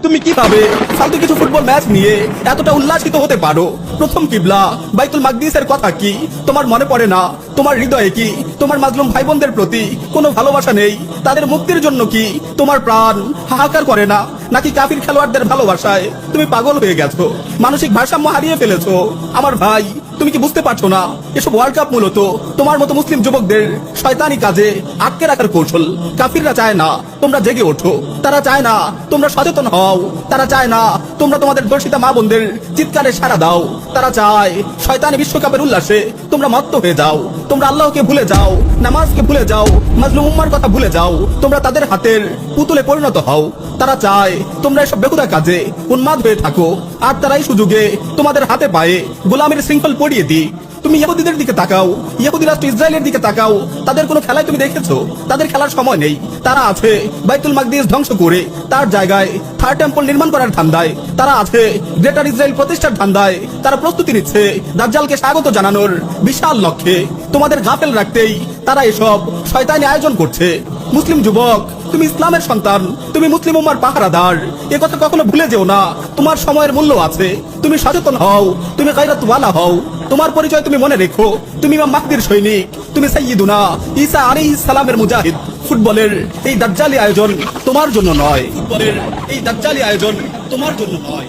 তুমি কিভাবে ফালতু কিছু ফুটবল ম্যাচ নিয়ে এতটা উল্লাসিত হতে পারো? প্রথম কিবলা বাইতুল মাকদিসের কথা কি তোমার মনে পড়ে না? তোমার হৃদয়ে কি তোমার মাজলুম ভাই বোনদের প্রতি কোনো ভালোবাসা নেই? তাদের মুক্তির জন্য কি তোমার প্রাণ হাহাকার করে না? নাকি কাফির খেলোয়াড়দের ভালোবাসায় তুমি পাগল হয়ে গেছো, মানসিক ভারসাম্য হারিয়ে ফেলেছো? আমার ভাই, তুমি কি বুঝতে পারছো না এসব ওয়ার্ল্ড কাপ মূলত তোমার মতো মুসলিম যুবকদের শয়তানি কাজে আটকে রাখার কৌশল? কাফিররা চায় না তোমরা জেগে ওঠো, তারা চায় না তোমরা সচেতন হও, তারা চায় না তোমরা তোমাদের দর্শিতা মা বোনদের চিৎকারে সাড়া দাও। তারা চায় শয়তানি বিশ্বকাপের উল্লাসে তোমরা মত্ত হয়ে যাও, তোমরা আল্লাহকে ভুলে যাও, নামাজকে ভুলে যাও, মাজলুম উম্মার কথা ভুলে যাও, তোমরা তাদের হাতের পুতুলে পরিণত হও। তারা চায় তোমরা এসব বেহুদা কাজে উন্মাদ হয়ে থাকো, আর তারাই সুযোগে তোমাদের হাতে পায়ে গোলামের শৃঙ্খল পড়িয়ে দিই। তুমি ইহুদিদের দিকে তাকাও, ইহুদি রাষ্ট্র ইসরায়েলের দিকে তাকাও, তাদের কোনো খেলায় তুমি দেখেছো? তাদের খেলার সময় নেই। তারা আছে বাইতুল মাকদিস ধ্বংস করে তার জায়গায় থার্ড টেম্পল নির্মাণ করার ধান্দায়, তারা আছে গ্রেটার ইসরায়েল প্রতিষ্ঠার ধান্দায়, তারা প্রস্তুতি নিচ্ছে দাজ্জালকে স্বাগত জানানোর বিশাল লক্ষ্যে। তোমাদের গাফেল রাখতেই তারা এসব শয়তানি আয়োজন করছে। মুসলিম যুবক, তুমি ইসলামের সন্তান, তুমি মুসলিম উম্মার পাহারাদার, এ কথা কখনো ভুলে যেও না। তোমার সময়ের মূল্য আছে, তুমি সচেতন হও, তুমি গায়রাতওয়ালা হও। তোমার পরিচয় তুমি মনে রেখো, তুমি ইমাম মাহদির সৈনিক, তুমি সাইয়্যিদুনা ঈসা আলাইহিস সালামের মুজাহিদ। ফুটবলের এই দাজ্জালি আয়োজন তোমার জন্য নয়, ফুটবলের এই দাজ্জালি আয়োজন তোমার জন্য নয়।